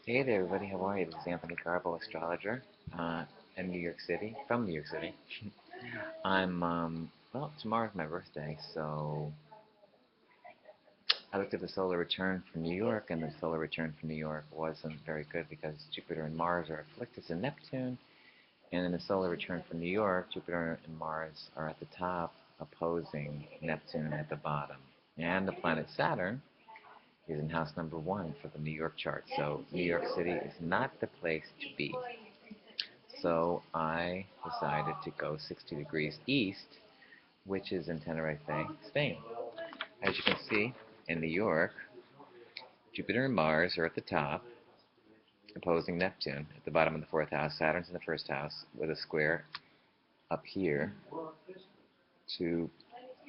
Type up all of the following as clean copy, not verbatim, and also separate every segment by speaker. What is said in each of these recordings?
Speaker 1: Hey there, everybody. How are you? This is Anthony Garbo, astrologer, in New York City, from New York City. Well, tomorrow's my birthday, so I looked at the solar return for New York, and the solar return for New York wasn't very good because Jupiter and Mars are afflicted to Neptune, and in the solar return for New York, Jupiter and Mars are at the top, opposing Neptune at the bottom. And the planet Saturn is in house number one for the New York chart, so New York City is not the place to be. So I decided to go 60 degrees east, which is in Tenerife, Spain. As you can see, in New York, Jupiter and Mars are at the top, opposing Neptune at the bottom of the fourth house. Saturn's in the first house with a square up here to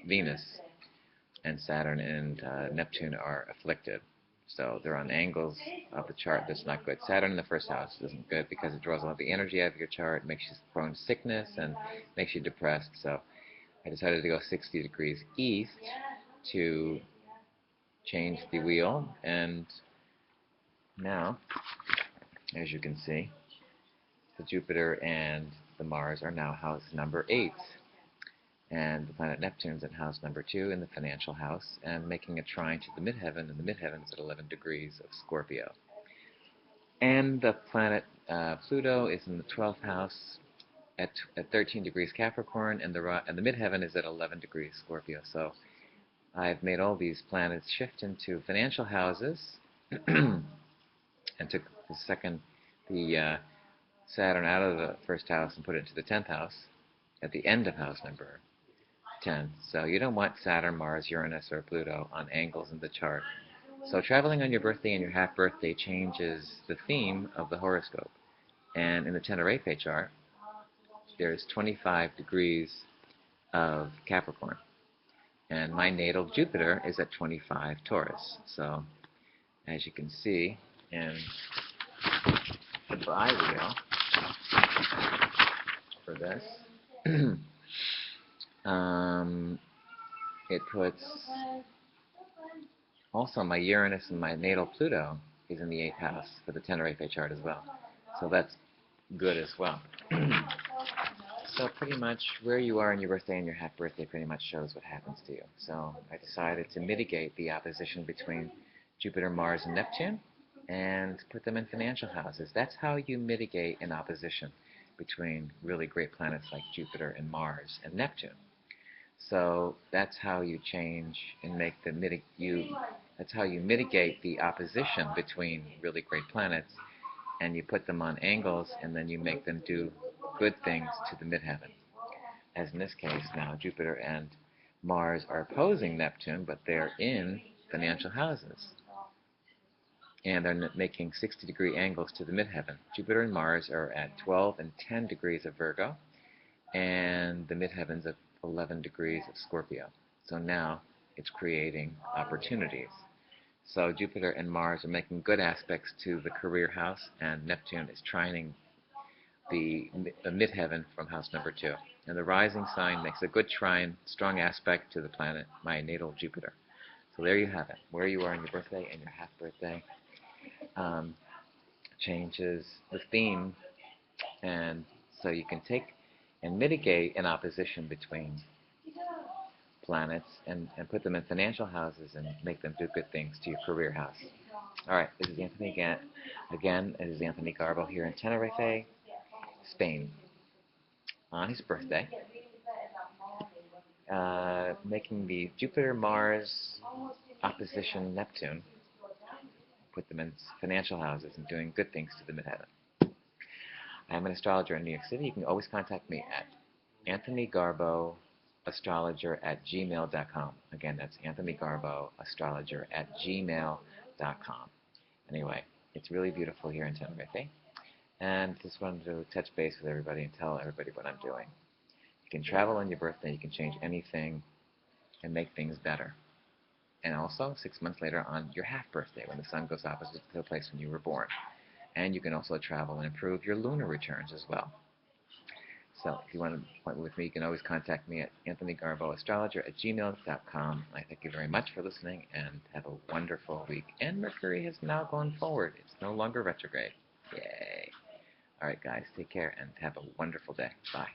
Speaker 1: Venus. And Saturn and Neptune are afflicted. So they're on angles of the chart that's not good. Saturn in the first house isn't good because it draws a lot of the energy out of your chart, makes you prone to sickness, and makes you depressed. So I decided to go 60 degrees east to change the wheel. And now, as you can see, the Jupiter and the Mars are now house number 8. And the planet Neptune's in house number 2 in the financial house and making a trine to the midheaven, and the midheaven is at 11 degrees of Scorpio. And the planet Pluto is in the 12th house at 13 degrees Capricorn, and the midheaven is at 11 degrees Scorpio. So I've made all these planets shift into financial houses and took the Saturn out of the first house and put it into the 10th house at the end of house number 10. So you don't want Saturn, Mars, Uranus, or Pluto on angles in the chart. So traveling on your birthday and your half birthday changes the theme of the horoscope. And in the Tenerife chart, there's 25 degrees of Capricorn. And my natal Jupiter is at 25 Taurus. So as you can see in the bi-wheel for this, it puts also my Uranus and my natal Pluto is in the 8th house for the Tenerife chart as well. So that's good as well. So pretty much where you are in your birthday and your half birthday pretty much shows what happens to you. So I decided to mitigate the opposition between Jupiter, Mars, and Neptune and put them in financial houses. That's how you mitigate an opposition between really great planets like Jupiter and Mars and Neptune. So that's how you change and make that's how you mitigate the opposition between really great planets, and you put them on angles, and then you make them do good things to the midheaven. As in this case now, Jupiter and Mars are opposing Neptune, but they're in financial houses. And they're making 60-degree angles to the midheaven. Jupiter and Mars are at 12 and 10 degrees of Virgo, and the midheaven's at 11 degrees of Scorpio. So now it's creating opportunities. So Jupiter and Mars are making good aspects to the career house, and Neptune is trining the midheaven from house number 2. And the rising sign makes a good trine, strong aspect to the planet, my natal Jupiter. So there you have it. Where you are on your birthday and your half birthday changes the theme, and so you can take and mitigate an opposition between planets and put them in financial houses and make them do good things to your career house. All right, this is Anthony again. Again, this is Anthony Garbo here in Tenerife, Spain, on his birthday, making the Jupiter-Mars opposition Neptune, put them in financial houses and doing good things to the midheaven. I'm an astrologer in New York City. You can always contact me at anthonygarbooastrologer@gmail.com. Again, that's anthonygarbooastrologer@gmail.com. Anyway, it's really beautiful here in Tenerife, and just wanted to touch base with everybody and tell everybody what I'm doing. You can travel on your birthday, you can change anything and make things better. And also, 6 months later on your half birthday, when the sun goes opposite to the place when you were born. And you can also travel and improve your lunar returns as well. So if you want an appointment with me, you can always contact me at anthonygarboastrologer@gmail.com. I thank you very much for listening, and have a wonderful week. And Mercury has now gone forward. It's no longer retrograde. Yay. All right, guys, take care and have a wonderful day. Bye.